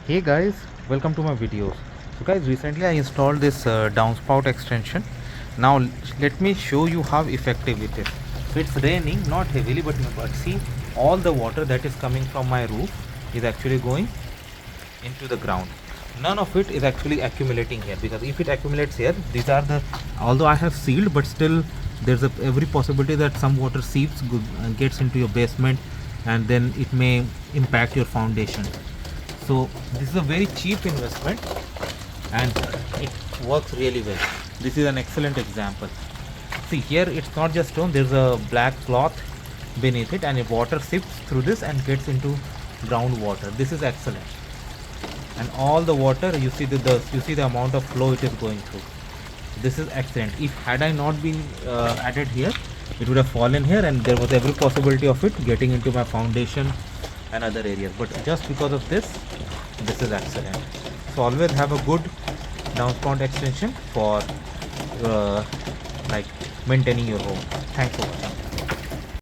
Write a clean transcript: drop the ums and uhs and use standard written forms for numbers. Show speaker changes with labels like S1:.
S1: Hey guys, welcome to my videos. So guys, recently I installed this downspout extension. Now let me show you how effective it is. So it's raining, not heavily, but see, all the water that is coming from my roof is actually going into the ground. None of it is actually accumulating here, because if it accumulates here, these are the, although I have sealed, but still there's every possibility that some water seeps, gets into your basement, and then it may impact your foundation. So this is a very cheap investment and it works really well. This is an excellent example. See, here it's not just stone, there's a black cloth beneath it, and if water sips through this and gets into groundwater, this is excellent. And all the water, you see the amount of flow it is going through. This is excellent. If had I not been added here, it would have fallen here, and there was every possibility of it getting into my foundation and other areas. But just because of this is excellent. So always have a good downspout extension for like maintaining your home. Thanks for watching.